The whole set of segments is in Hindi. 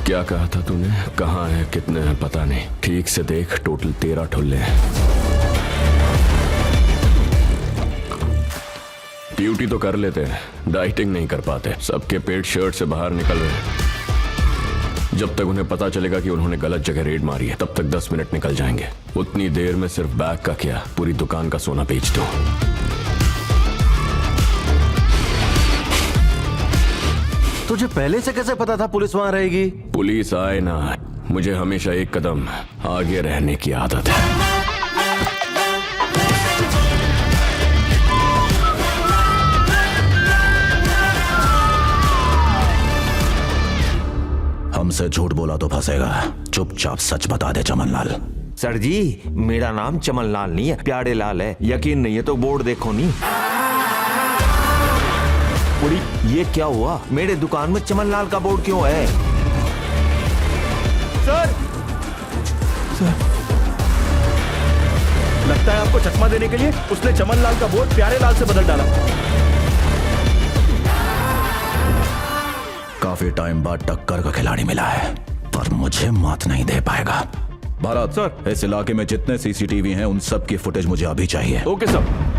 क्या कहा था तूने? कहाँ है, कितने हैं पता नहीं। ठीक से देख, टोटल 13 ठुल्ले हैं। ड्यूटी तो कर लेते हैं, डाइटिंग नहीं कर पाते। सबके पेट शर्ट से बाहर निकल रहे हैं। जब तक उन्हें पता चलेगा कि उन्होंने गलत जगह रेड मारी है, तब तक 10 मिनट निकल जाएंगे। उतनी देर में सिर्फ बैग का क्या, पूरी दुकान का सोना बेच दो। तुझे पहले से कैसे पता था पुलिस वहां रहेगी? पुलिस आए ना आए, मुझे हमेशा एक कदम आगे रहने की आदत है। हमसे झूठ बोला तो फंसेगा। चुपचाप सच बता दे चमनलाल। सर जी, मेरा नाम चमनलाल नहीं है, प्यारे लाल है। यकीन नहीं है तो बोर्ड देखो नहीं। ये क्या हुआ? मेरे दुकान में चमनलाल का बोर्ड क्यों है? सर, लगता है आपको चकमा देने के लिए उसने चमनलाल का बोर्ड प्यारे लाल से बदल डाला। काफी टाइम बाद टक्कर का खिलाड़ी मिला है, पर मुझे मात नहीं दे पाएगा। भारत सर, इस इलाके में जितने सीसीटीवी हैं उन सब की फुटेज मुझे अभी चाहिए। Okay sir.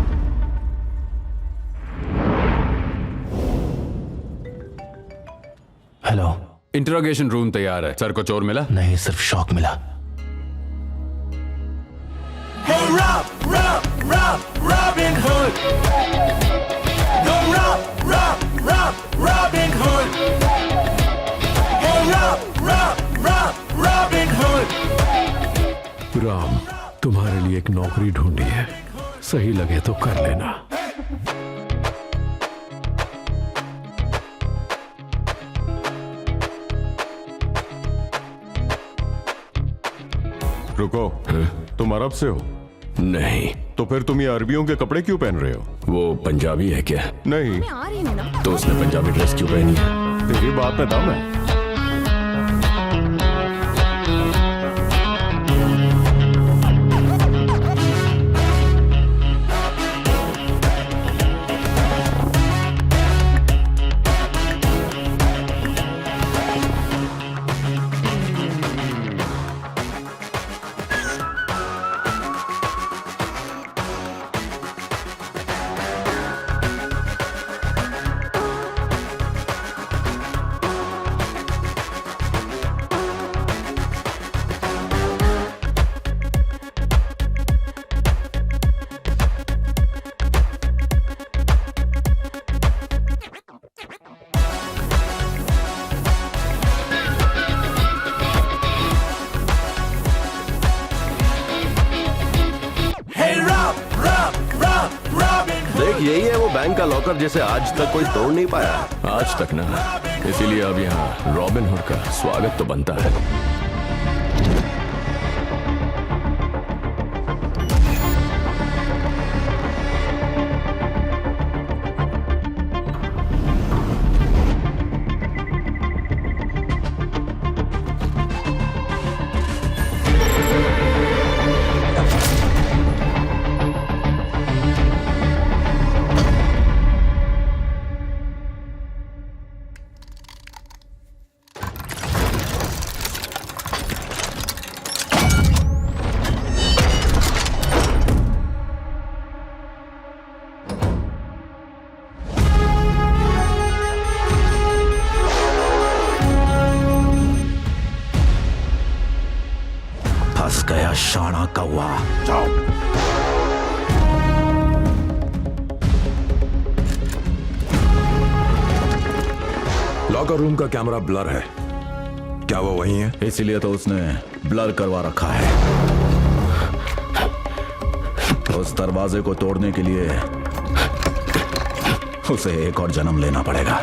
Hello, interrogation room तैयार है। सर को चोर मिला? नहीं, सिर्फ शॉक मिला। Hey Robin Hood. No Robin Hood. Hey Robin Hood. Ram, तुम्हारे लिए एक नौकरी ढूंढी है, सही लगे तो कर लेना। रुको, तुम अरब से हो? नहीं। तो फिर तुम ये अरबियों के कपड़े क्यों पहन रहे हो? वो पंजाबी है क्या? नहीं। तो उसने पंजाबी ड्रेस क्यों पहनी है? तेरी बात में दम है। यही है वो बैंक का लॉकर जिसे आज तक कोई तोड़ नहीं पाया। आज तक ना, इसीलिए अब यहाँ रॉबिन हुड का स्वागत तो बनता है। फंस गया शाना कौवा। जाओ। लॉकर रूम का कैमरा ब्लर है, क्या वो वही है? इसीलिए तो उसने ब्लर करवा रखा है। उस दरवाजे को तोड़ने के लिए उसे एक और जन्म लेना पड़ेगा।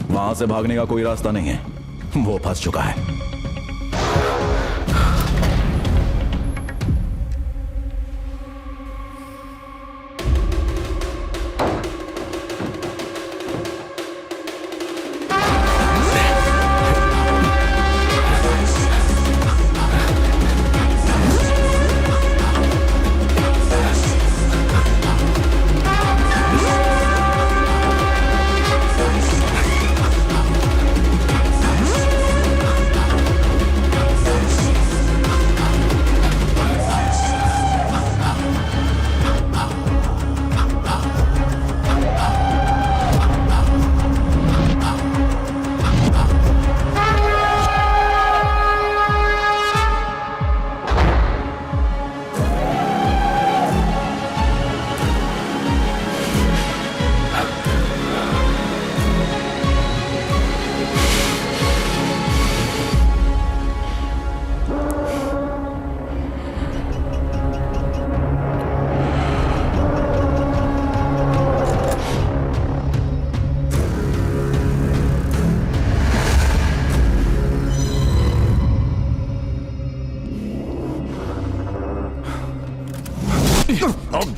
वहां से भागने का कोई रास्ता नहीं है, वो फंस चुका है।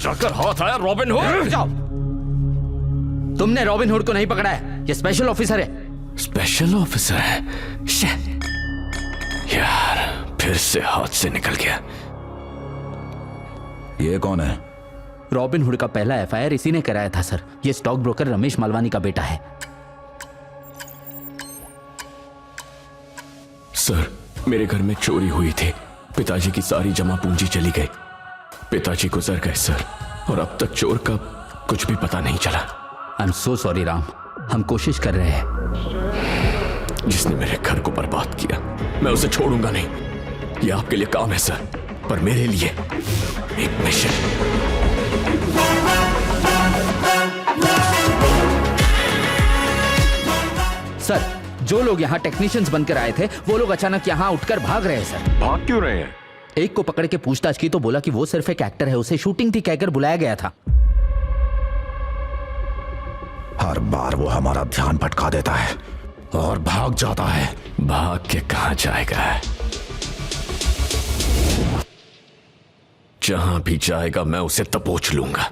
जाकर हाथ आया रॉबिन हुड। जाओ, तुमने रॉबिन हुड को नहीं पकड़ा है, ये स्पेशल ऑफिसर है। स्पेशल ऑफिसर है? यार फिर से हाथ से निकल गया। ये कौन है? रॉबिन हुड का पहला एफआईआर इसी ने कराया था सर। ये स्टॉक ब्रोकर रमेश मालवानी का बेटा है। सर मेरे घर में चोरी हुई थी, पिताजी की सारी जमा पूंजी चली गई, पिताजी गुजर गए सर, और अब तक चोर का कुछ भी पता नहीं चला। I am so sorry Ram, हम कोशिश कर रहे हैं। जिसने मेरे घर को बर्बाद किया मैं उसे छोड़ूंगा नहीं। ये आपके लिए काम है सर, पर मेरे लिए एक मिशन। सर जो लोग यहाँ टेक्नीशियंस बनकर आए थे वो लोग अचानक यहाँ उठकर भाग रहे हैं सर। भाग क्यों रहे हैं? एक को पकड़ के पूछताछ की तो बोला कि वो सिर्फ एक एक्टर है, उसे शूटिंग थी कहकर बुलाया गया था। हर बार वो हमारा ध्यान भटका देता है और भाग जाता है। भाग के कहां जाएगा? जहां भी जाएगा मैं उसे दबोच लूंगा।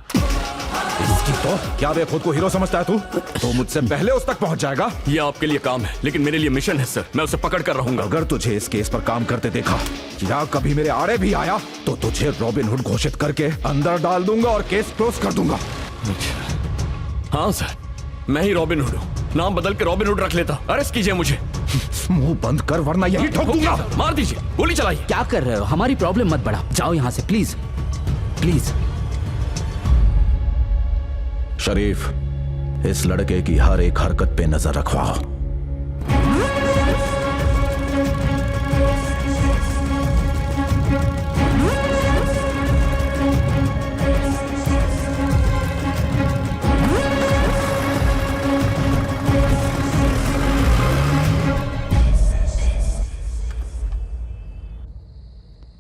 इसकी तो क्या बे खुद को हीरो समझता है तू? तो मुझसे पहले उस तक पहुंच जाएगा। ये आपके लिए काम है लेकिन मेरे लिए मिशन है सर, मैं उसे पकड़ कर रहूंगा। अगर तुझे इस केस पर काम करते देखा या कभी मेरे आड़े भी आया तो तुझे रॉबिन हुड घोषित करके अंदर डाल दूंगा और केस क्लोज कर दूंगा। हाँ सर, मैं ही रॉबिन हुड हूँ, नाम बदल के रॉबिन हुड रख लेता। अरेस्ट कीजिए मुझे। मुंह बंद कर वरना यही ठोक दूंगा। मार दीजिए, गोली चलाइए। क्या कर रहे हो? हमारी प्रॉब्लम मत बढ़ाओ, जाओ यहाँ से प्लीज प्लीज। शरीफ, इस लड़के की हर एक हरकत पे नजर रखवाओ।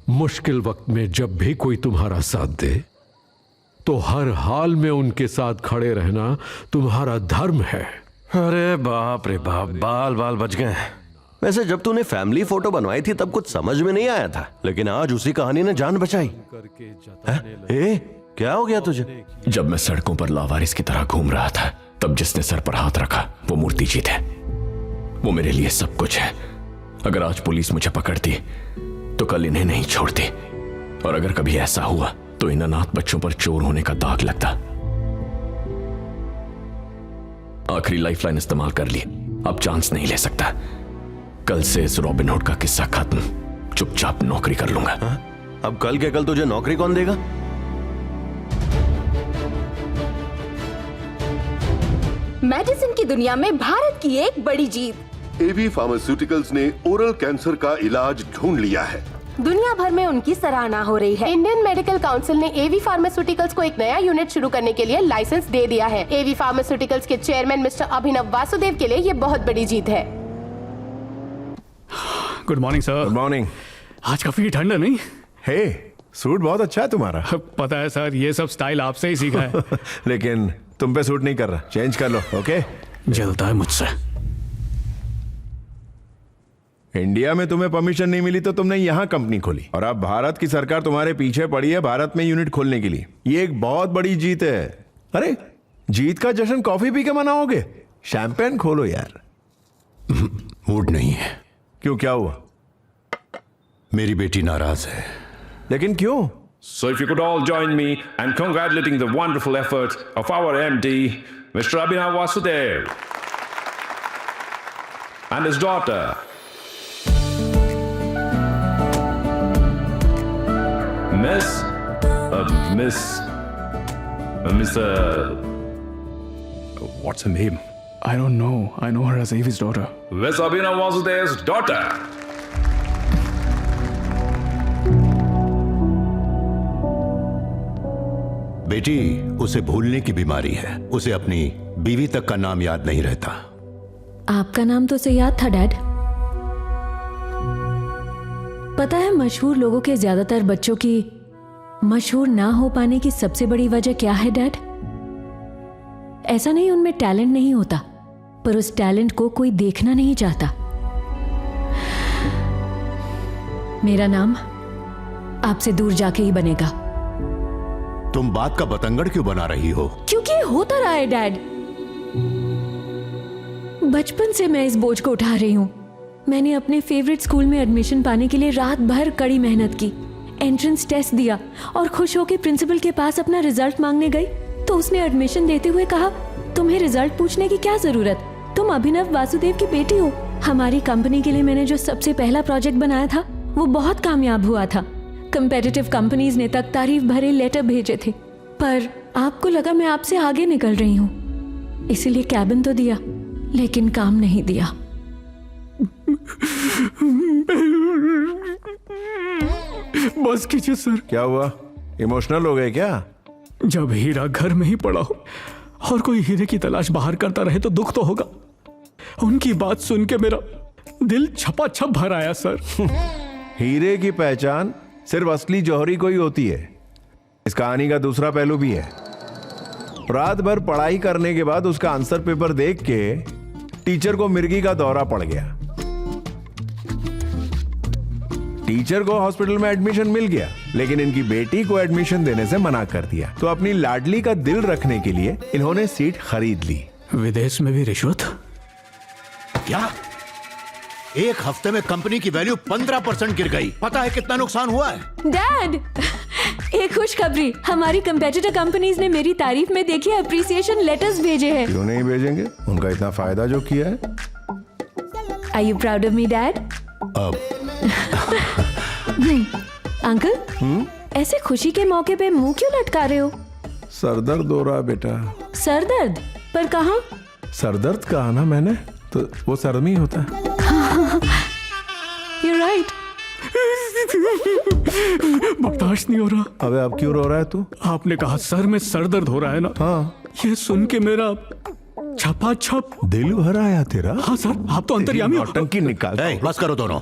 मुश्किल वक्त में जब भी कोई तुम्हारा साथ दे तो हर हाल में उनके साथ खड़े रहना तुम्हारा धर्म है। अरे बाप रे बाप, बाल बाल बच गए। वैसे जब तूने फैमिली फोटो बनवाई थी तब कुछ समझ में नहीं आया था, लेकिन आज उसी कहानी ने जान बचाई। ए, क्या हो गया तुझे? जब मैं सड़कों पर लावारिस की तरह घूम रहा था तब जिसने सर पर हाथ रखा वो मूर्ति जी थे। वो मेरे लिए सब कुछ है। अगर आज पुलिस मुझे पकड़ती तो कल इन्हें नहीं छोड़ती, और अगर कभी ऐसा हुआ तो इन अनाथ बच्चों पर चोर होने का दाग लगता। आखिरी लाइफलाइन इस्तेमाल कर ली, अब चांस नहीं ले सकता। कल से इस रॉबिन हुड का किस्सा खत्म, चुपचाप नौकरी कर लूंगा। अब कल के कल तुझे नौकरी कौन देगा? मेडिसिन की दुनिया में भारत की एक बड़ी जीत। एवी फार्मास्यूटिकल्स ने ओरल कैंसर का इलाज ढूंढ लिया है। दुनिया भर में उनकी सराहना हो रही है। इंडियन मेडिकल काउंसिल ने एवी फार्मास्यूटिकल्स को एक नया यूनिट शुरू करने के लिए लाइसेंस दे दिया है। एवी फार्मास्यूटिकल्स के चेयरमैन मिस्टर अभिनव वासुदेव के लिए ये बहुत बड़ी जीत है। Good morning sir. Good morning. आज काफी ठंड है नहीं? हे, सूट बहुत अच्छा है तुम्हारा। पता है सर, ये सब स्टाइल आपसे ही सीखा है। लेकिन तुम पे सूट नहीं कर रहा, चेंज कर लो। ओके, जलता है मुझसे। इंडिया में तुम्हें परमिशन नहीं मिली तो तुमने यहाँ कंपनी खोली, और अब भारत की सरकार तुम्हारे पीछे पड़ी है भारत में यूनिट खोलने के लिए। ये एक बहुत बड़ी जीत है। अरे, जीत का जश्न कॉफी पी के मनाओगे? शैंपेन खोलो यार। मूड नहीं है। क्यों, क्या हुआ? मेरी बेटी नाराज है। लेकिन क्यों? So if you could all join me in congratulating the wonderful efforts of our MD, Mr. Abhinav Vasudev, and his daughter. What's her name? I don't know. I know her as Avi's daughter. Miss Abhinav Vasudev's daughter. बेटी, उसे भूलने की बीमारी है। उसे अपनी बीवी तक का नाम याद नहीं रहता। आपका नाम तो उसे याद था डैड। पता है मशहूर लोगों के ज्यादातर बच्चों की मशहूर ना हो पाने की सबसे बड़ी वजह क्या है डैड? ऐसा नहीं उनमें टैलेंट नहीं होता, पर उस टैलेंट को कोई देखना नहीं चाहता। मेरा नाम आपसे दूर जाके ही बनेगा। तुम बात का बतंगड़ क्यों बना रही हो? क्योंकि ये होता रहा है डैड। बचपन से मैं इस बोझ को उठा रही हूँ। मैंने अपने फेवरेट स्कूल में एडमिशन पाने के लिए रात भर कड़ी मेहनत की, एंट्रेंस टेस्ट दिया और खुश होकर प्रिंसिपल के पास अपना रिजल्ट मांगने गई तो उसने एडमिशन देते हुए कहा, तुम्हें रिजल्ट पूछने की क्या जरूरत, तुम अभिनव वासुदेव की बेटी हो। हमारी कंपनी के लिए मैंने जो सबसे पहला प्रोजेक्ट बनाया था वो बहुत कामयाब हुआ था। कंपेटिटिव कंपनीज ने तक तारीफ भरे लेटर भेजे थे, पर आपको लगा मैं आपसे आगे निकल रही हूँ, इसीलिए कैबिन तो दिया लेकिन काम नहीं दिया। बस कीजिए सर। क्या हुआ, इमोशनल हो गए क्या? जब हीरा घर में ही पड़ा हो और कोई हीरे की तलाश बाहर करता रहे तो दुख तो होगा। उनकी बात सुन के मेरा दिल छपाछप भर आया सर। हीरे की पहचान सिर्फ असली जौहरी को ही होती है। इस कहानी का दूसरा पहलू भी है। रात भर पढ़ाई करने के बाद उसका आंसर पेपर देख के टीचर को मिर्गी का दौरा पड़ गया। टीचर को हॉस्पिटल में एडमिशन मिल गया, लेकिन इनकी बेटी को एडमिशन देने से मना कर दिया। तो अपनी लाडली का दिल रखने के लिए इन्होंने सीट खरीद ली। विदेश में भी रिश्वत? क्या? एक हफ्ते में कंपनी की वैल्यू 15% गिर गई। पता है कितना नुकसान हुआ है? डैड, एक खुशखबरी, हमारी कंपेटिटर कंपनीज ने मेरी तारीफ में देखिए अप्रिसिएशन लेटर्स भेजे हैं। क्यों नहीं भेजेंगे? उनका इतना फायदा जो किया है। Are you proud of me, Dad? अब अंकल, ऐसे खुशी के मौके पे मुंह क्यों लटका रहे हो? सरदर्द हो रहा है बेटा। सर दर्द? पर कहाँ? सरदर्द कहा ना मैंने, तो वो सर में ही होता है। You're right. बर्दाश्त नहीं हो रहा। अबे अब क्यों रो रहा है तू? आपने कहा सर में सर दर्द हो रहा है ना? हाँ। ये सुन के मेरा छपाछप दिल भर आया तेरा? हाँ सर, आप तो अंतर्यामी हो। नौटंकी निकाल। बस करो दोनों।